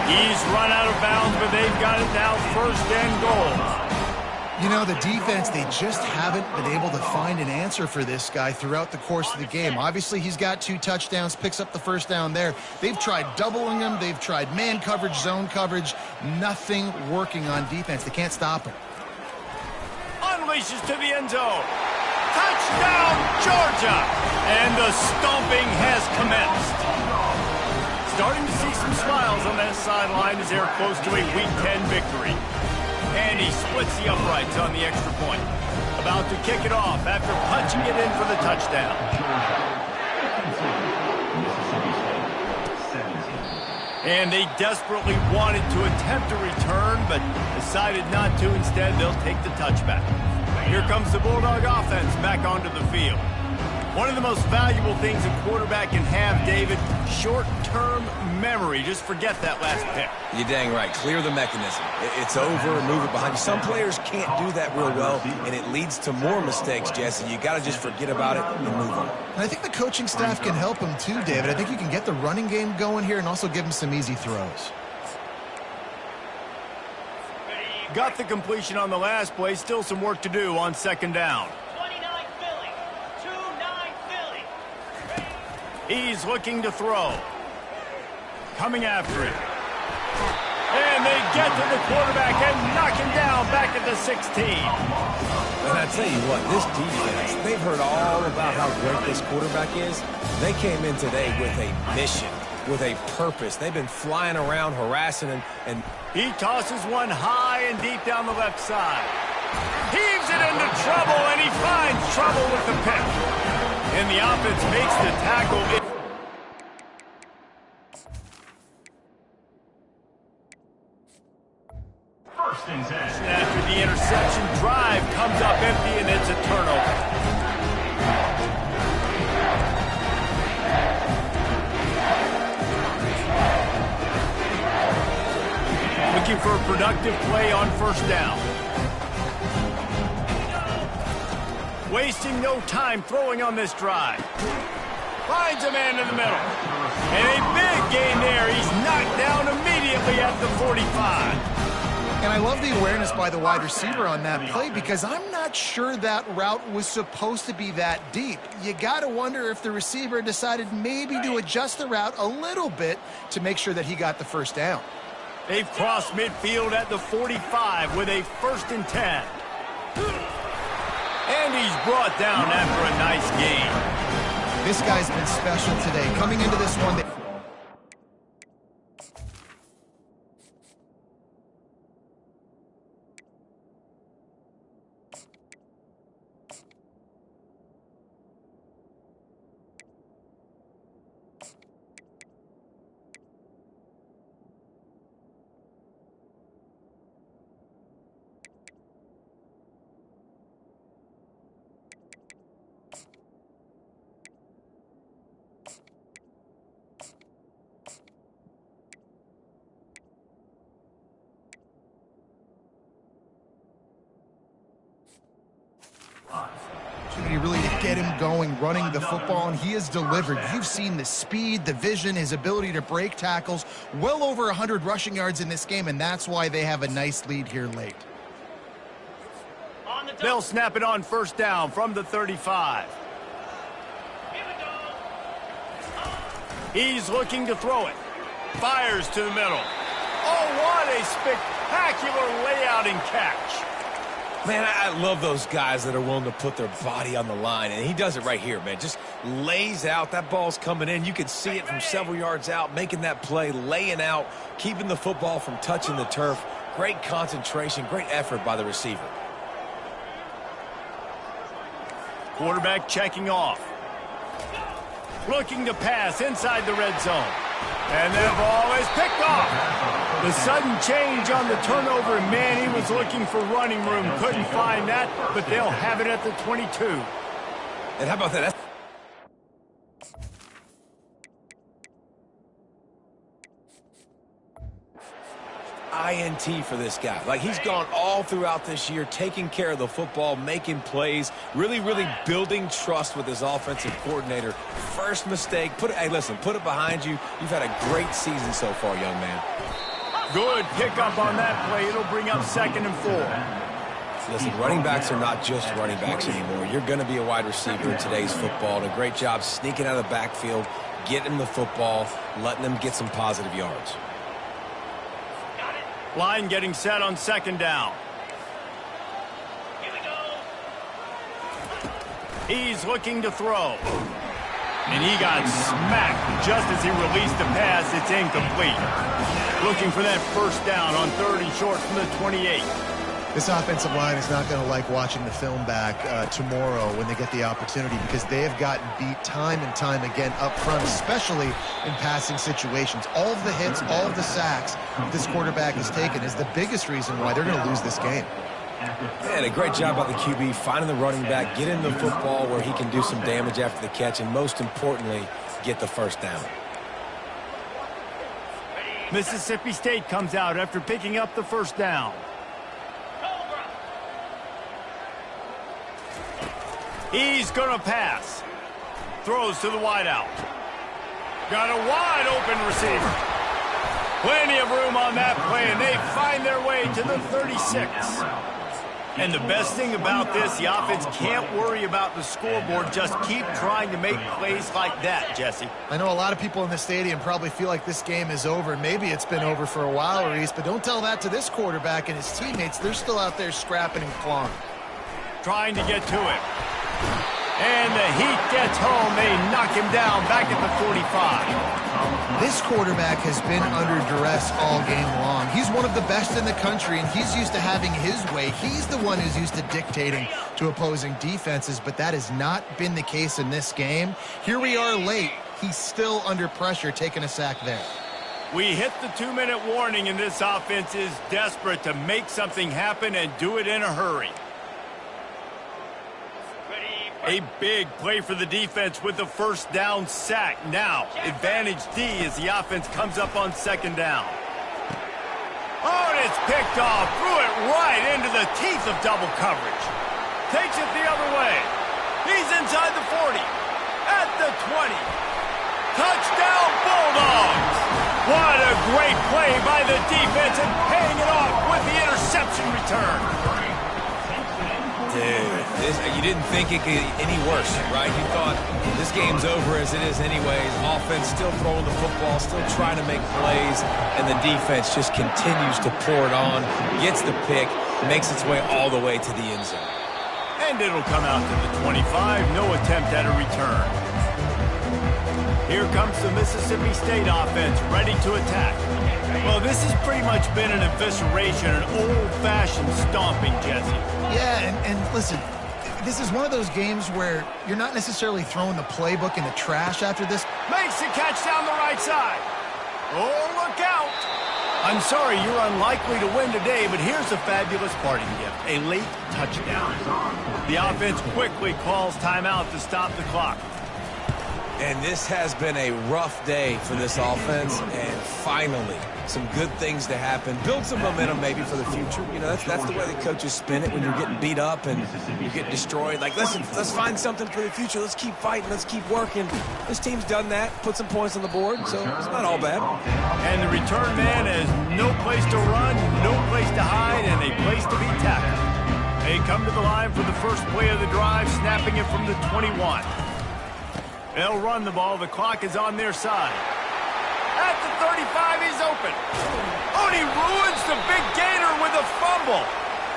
He's run out of bounds, but they've got it now, 1st and goal.
You know, the defense, they just haven't been able to find an answer for this guy throughout the course of the game. Obviously, he's got 2 touchdowns, picks up the first down there. They've tried doubling him. They've tried man coverage, zone coverage. Nothing working on defense. They can't stop him.
Unleashes to the end zone. Touchdown, Georgia! And the stomping has commenced. Starting to see some smiles on that sideline as they're close to a Week 10 victory. And he splits the uprights on the extra point. About to kick it off after punching it in for the touchdown. And they desperately wanted to attempt a return, but decided not to. Instead, they'll take the touchback. Here comes the Bulldog offense back onto the field. One of the most valuable things a quarterback can have, David, short-term memory. Just forget that last pick.
You're dang right. Clear the mechanism. It's over, move it behind you. Some players can't do that real well, and it leads to more mistakes, Jesse. You got to just forget about it and move on.
And I think the coaching staff can help him too, David. I think you can get the running game going here and also give him some easy throws.
Got the completion on the last play. Still some work to do on 2nd down.
29 Philly. 2-9 Philly.
He's looking to throw. Coming after it. And they get to the quarterback and knock him down back at the 16.
And I tell you what, this defense, they've heard all about how great this quarterback is. They came in today with a mission, with a purpose. They've been flying around, harassing and
he tosses one high and deep down the left side. Heaves it into trouble, and he finds trouble with the pick. And the offense makes the tackle. 1st and 10. After the interception, drive comes up empty, and it's a turnover. Looking for a productive play on 1st down. Wasting no time throwing on this drive. Finds a man in the middle. And a big gain there. He's knocked down immediately at the 45.
And I love the awareness by the wide receiver on that play because I'm not sure that route was supposed to be that deep. You got to wonder if the receiver decided maybe to adjust the route a little bit to make sure that he got the first down.
They've crossed midfield at the 45 with a 1st and 10. And he's brought down after a nice gain.
This guy's been special today. Coming into this one, get him going, running the football, and he has delivered. You've seen the speed, the vision, his ability to break tackles, well over 100 rushing yards in this game, and that's why they have a nice lead here late.
They'll snap it on first down from the 35. He's looking to throw it. Fires to the middle. Oh, what a spectacular layout and catch.
Man, I love those guys that are willing to put their body on the line, and he does it right here, man. Just lays out. That ball's coming in. You can see it from several yards out, making that play, laying out, keeping the football from touching the turf. Great concentration, great effort by the receiver.
Quarterback checking off. Looking to pass inside the red zone. And that ball is picked off. The sudden change on the turnover, and man, he was looking for running room. Couldn't find that, but they'll have it at the 22.
And how about that? INT for this guy. Like, he's gone all throughout this year, taking care of the football, making plays, really building trust with his offensive coordinator. First mistake, hey, listen, put it behind you. You've had a great season so far, young man.
Good pickup on that play. It'll bring up 2nd and 4.
Listen, running backs are not just running backs anymore. You're going to be a wide receiver in today's football. And a great job sneaking out of the backfield, getting him the football, letting them get some positive yards.
Line getting set on 2nd down.
Here we go.
He's looking to throw. And he got smacked just as he released the pass. It's incomplete. Looking for that first down on 3rd and short from the 28.
This offensive line is not going to like watching the film back tomorrow when they get the opportunity, because they have gotten beat time and time again up front, especially in passing situations. All of the hits, all of the sacks this quarterback has taken is the biggest reason why they're going to lose this game.
Man, a great job by the QB, finding the running back, getting the football where he can do some damage after the catch, and most importantly, get the first down.
Mississippi State comes out after picking up the first down. He's going to pass. Throws to the wideout. Got a wide open receiver. Plenty of room on that play, and they find their way to the 36. And the best thing about this, the offense can't worry about the scoreboard. Just keep trying to make plays like that, Jesse.
I know a lot of people in the stadium probably feel like this game is over. Maybe it's been over for a while, Reese, but don't tell that to this quarterback and his teammates. They're still out there scrapping and clawing.
Trying to get to it. And the heat gets home. They knock him down back at the 45.
This quarterback has been under duress all game long. He's one of the best in the country, and he's used to having his way. He's the one who's used to dictating to opposing defenses, but that has not been the case in this game. Here we are late. He's still under pressure, taking a sack there.
We hit the 2-minute warning, and this offense is desperate to make something happen and do it in a hurry. A big play for the defense with the first down sack. Now, advantage D as the offense comes up on 2nd down. Oh, and it's picked off. Threw it right into the teeth of double coverage. Takes it the other way. He's inside the 40. At the 20. Touchdown, Bulldogs! What a great play by the defense, and paying it off with the interception return.
Dude, you didn't think it could get any worse, right? You thought this game's over as it is anyways. Offense still throwing the football, still trying to make plays, and the defense just continues to pour it on, gets the pick, makes its way all the way to the end zone.
And it'll come out to the 25. No attempt at a return. Here comes the Mississippi State offense, ready to attack. Well, this has pretty much been an evisceration, an old-fashioned stomping, Jesse.
Yeah, and listen, this is one of those games where you're not necessarily throwing the playbook in the trash after this.
Makes the catch down the right side. Oh, look out. I'm sorry, you're unlikely to win today, but here's a fabulous parting gift, a late touchdown. The offense quickly calls timeout to stop the clock.
And this has been a rough day for this offense, and finally, some good things to happen. Build some momentum maybe for the future. You know, that's the way the coaches spin it when you're getting beat up and you're getting destroyed. Like, listen, let's find something for the future. Let's keep fighting. Let's keep working. This team's done that, put some points on the board, so it's not all bad.
And the return man has no place to run, no place to hide, and a place to be tackled. They come to the line for the first play of the drive, snapping it from the 21. They'll run the ball. The clock is on their side. At the 35, he's open. Oh, and he ruins the big gainer with a fumble.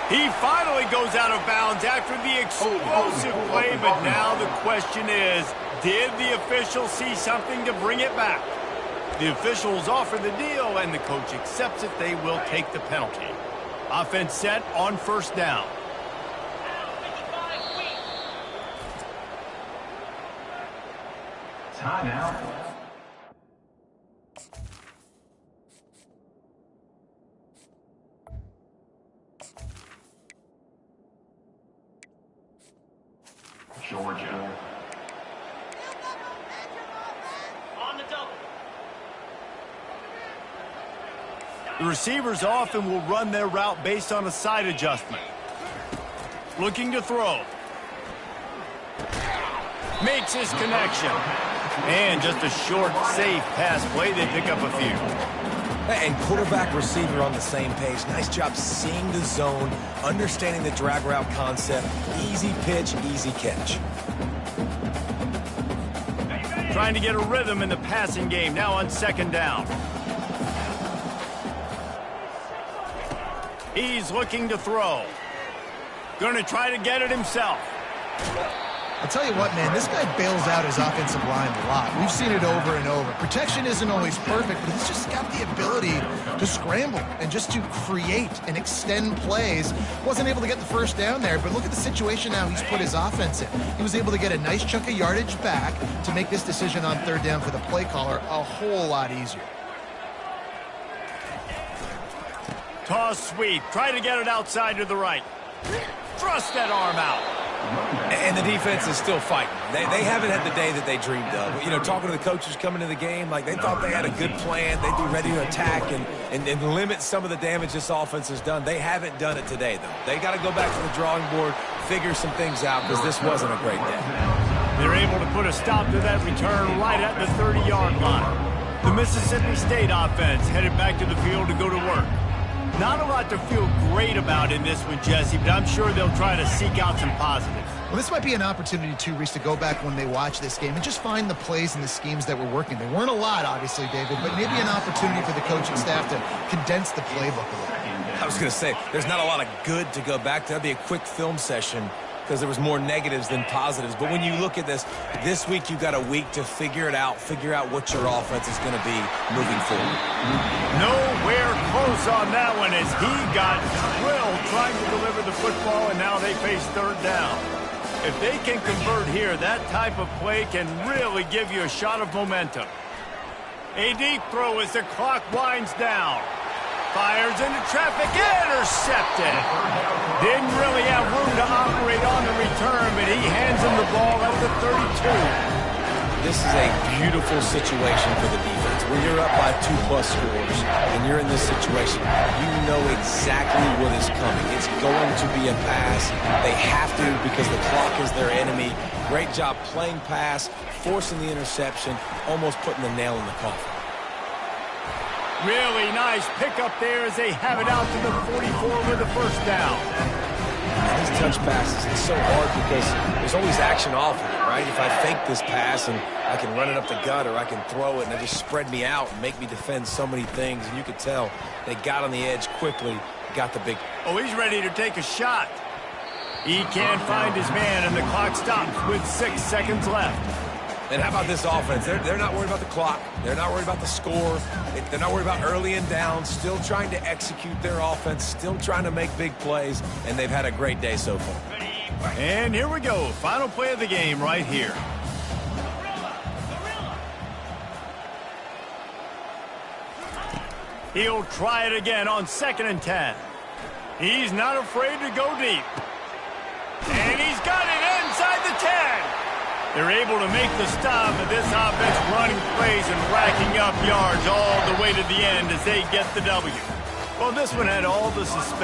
He finally goes out of bounds after the explosive play, but now the question is, did the official see something to bring it back? The officials offer the deal, and the coach accepts it. They will take the penalty. Offense set on first down.
Timeout. Georgia.
On the double.
The receivers often will run their route based on a side adjustment. Looking to throw. Makes his connection. And just a short, safe pass play. They pick up a few.
And quarterback receiver on the same page. Nice job seeing the zone, understanding the drag route concept. Easy pitch, easy catch.
Trying to get a rhythm in the passing game. Now on second down. He's looking to throw. Going to try to get it himself.
I'll tell you what, man, this guy bails out his offensive line a lot. We've seen it over and over. Protection isn't always perfect, but he's just got the ability to scramble and just to create and extend plays. Wasn't able to get the first down there, but look at the situation now he's put his offense in. He was able to get a nice chunk of yardage back to make this decision on third down for the play caller a whole lot easier.
Toss sweep. Try to get it outside to the right. Thrust that arm out.
And the defense is still fighting. They haven't had the day that they dreamed of. You know, talking to the coaches coming to the game, like they thought they had a good plan. They'd be ready to attack and limit some of the damage this offense has done. They haven't done it today, though. They got to go back to the drawing board, figure some things out, because this wasn't a great day.
They're able to put a stop to that return right at the 30-yard line. The Mississippi State offense headed back to the field to go to work. Not a lot to feel great about in this one, Jesse, but I'm sure they'll try to seek out some positives.
Well, this might be an opportunity, too, Reese, to go back when they watch this game and just find the plays and the schemes that were working. There weren't a lot, obviously, David, but maybe an opportunity for the coaching staff to condense the playbook a little.
I was going to say, there's not a lot of good to go back to. That'd be a quick film session because there was more negatives than positives. But when you look at this week you got a week to figure it out, figure out what your offense is going to be moving forward.
Nowhere close on that one as he got drilled trying to deliver the football, and now they face third down. If they can convert here, that type of play can really give you a shot of momentum. A deep throw as the clock winds down. Fires into traffic, intercepted. Didn't really have room to operate on the return, but he hands him the ball at the 32.
This is a beautiful situation for the defense. When you're up by 2+ scores and you're in this situation, you know exactly what is coming. It's going to be a pass. They have to because the clock is their enemy. Great job playing pass, forcing the interception, almost putting the nail in the coffin.
Really nice pickup there as they have it out to the 44 with the first down.
These touch passes, it's so hard because there's always action off of it, right? If I fake this pass and I can run it up the gut or I can throw it and they just spread me out and make me defend so many things. And you could tell they got on the edge quickly, got the big...
Oh, he's ready to take a shot. He can't find his man and the clock stops with 6 seconds left.
And how about this offense? They're not worried about the clock. They're not worried about the score. They're not worried about early and down. Still trying to execute their offense. Still trying to make big plays. And they've had a great day so far.
And here we go. Final play of the game right here. He'll try it again on 2nd and 10. He's not afraid to go deep. And he's got it inside the 10. They're able to make the stop, but this offense running plays and racking up yards all the way to the end as they get the W. Well, this one had all the suspense.